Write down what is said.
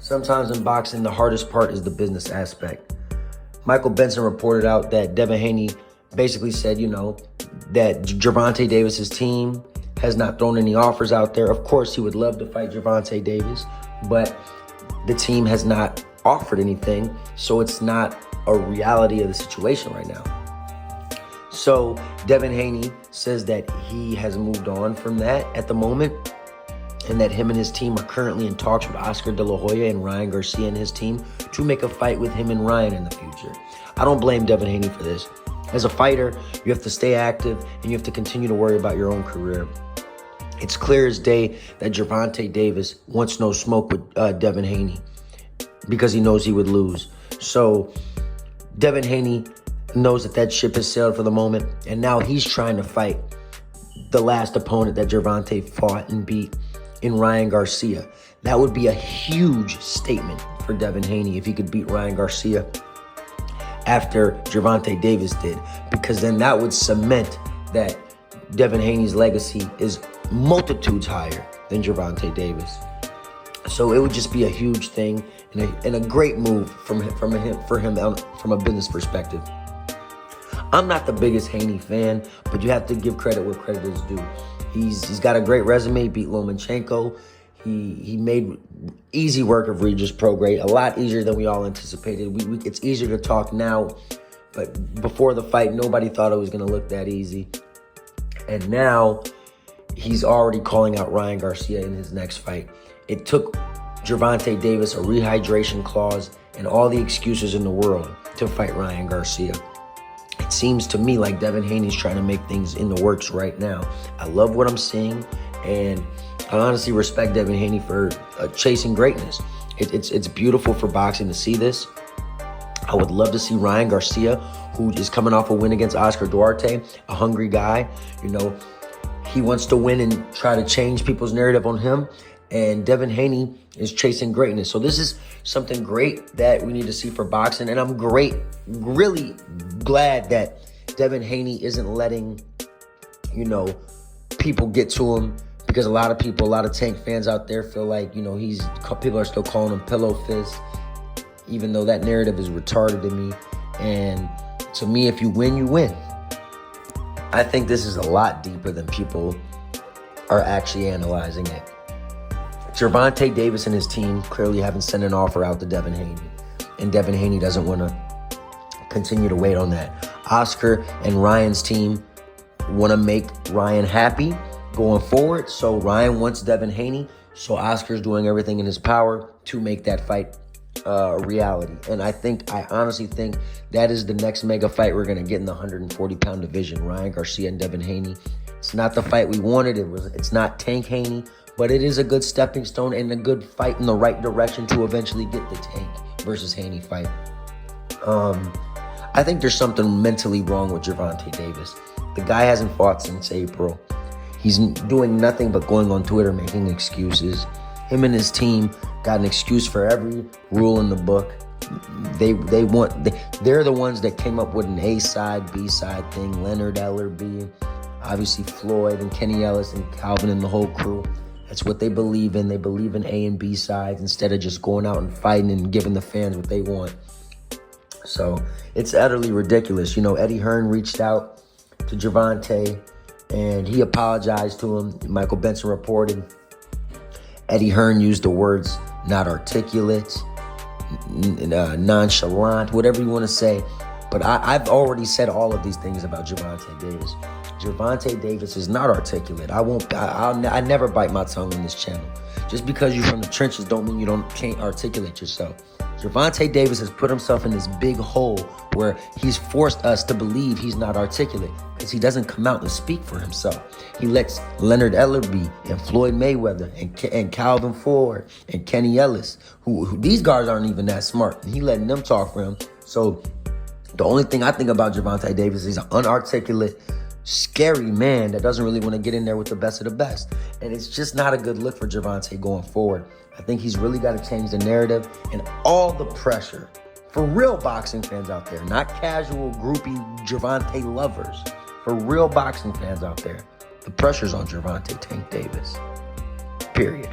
Sometimes in boxing, the hardest part is the business aspect. Michael Benson reported out that Devin Haney basically said, that Gervonta Davis's team has not thrown any offers out there. Of course, he would love to fight Gervonta Davis, but the team has not offered anything, so it's not a reality of the situation right now. So Devin Haney says that he has moved on from that at the moment, and that him and his team are currently in talks with Oscar De La Hoya and Ryan Garcia and his team to make a fight with him and Ryan in the future. I don't blame Devin Haney for this. As a fighter, you have to stay active and you have to continue to worry about your own career. It's clear as day that Gervonta Davis wants no smoke with Devin Haney because he knows he would lose. So Devin Haney knows that ship has sailed for the moment, and now he's trying to fight the last opponent that Gervonta fought and beat in Ryan Garcia. That would be a huge statement for Devin Haney if he could beat Ryan Garcia after Gervonta Davis did, because then that would cement that Devin Haney's legacy is multitudes higher than Gervonta Davis. So it would just be a huge thing and a great move for him from a business perspective. I'm not the biggest Haney fan, but you have to give credit where credit is due. He's got a great resume. Beat Lomachenko. He made easy work of Regis Prograis, a lot easier than we all anticipated. It's easier to talk now, but before the fight, nobody thought it was going to look that easy. And now he's already calling out Ryan Garcia in his next fight. It took Gervonta Davis a rehydration clause and all the excuses in the world to fight Ryan Garcia. It seems to me like Devin Haney's trying to make things in the works right now. I love what I'm seeing, and I honestly respect Devin Haney for chasing greatness. It's beautiful for boxing to see this. I would love to see Ryan Garcia, who is coming off a win against Oscar Duarte, a hungry guy. He wants to win and try to change people's narrative on him. And Devin Haney is chasing greatness. So this is something great that we need to see for boxing. And I'm really glad that Devin Haney isn't letting, people get to him, because a lot of Tank fans out there feel like, people are still calling him Pillow Fist, even though that narrative is retarded to me. And to me, if you win, you win. I think this is a lot deeper than people are actually analyzing it. Gervonta Davis and his team clearly haven't sent an offer out to Devin Haney, and Devin Haney doesn't want to continue to wait on that. Oscar and Ryan's team want to make Ryan happy going forward, so Ryan wants Devin Haney, so Oscar's doing everything in his power to make that fight a reality. And I honestly think that is the next mega fight we're going to get in the 140-pound division, Ryan Garcia and Devin Haney. It's not the fight we wanted. It's not Tank Haney, but it is a good stepping stone and a good fight in the right direction to eventually get the Tank versus Haney fight. I think there's something mentally wrong with Gervonta Davis. The guy hasn't fought since April. He's doing nothing but going on Twitter making excuses. Him and his team got an excuse for every rule in the book. They're the ones that came up with an A-side, B-side thing. Leonard Ellerby, obviously Floyd and Kenny Ellis and Calvin and the whole crew. That's what they believe in. They believe in A and B sides instead of just going out and fighting and giving the fans what they want. So it's utterly ridiculous. Eddie Hearn reached out to Gervonta and he apologized to him. Michael Benson reported Eddie Hearn used the words not articulate, nonchalant, whatever you want to say. But I've already said all of these things about Gervonta Davis. Gervonta Davis is not articulate. I never bite my tongue on this channel. Just because you're from the trenches don't mean you can't articulate yourself. Gervonta Davis has put himself in this big hole where he's forced us to believe he's not articulate because he doesn't come out and speak for himself. He lets Leonard Ellerby and Floyd Mayweather and Calvin Ford and Kenny Ellis, who these guys aren't even that smart, and he letting them talk for him. So the only thing I think about Gervonta Davis is he's an unarticulate, scary man that doesn't really want to get in there with the best of the best. And it's just not a good look for Gervonta going forward. I think he's really got to change the narrative and all the pressure for real boxing fans out there, not casual, groupie Gervonta lovers. For real boxing fans out there, the pressure's on Gervonta Tank Davis. Period.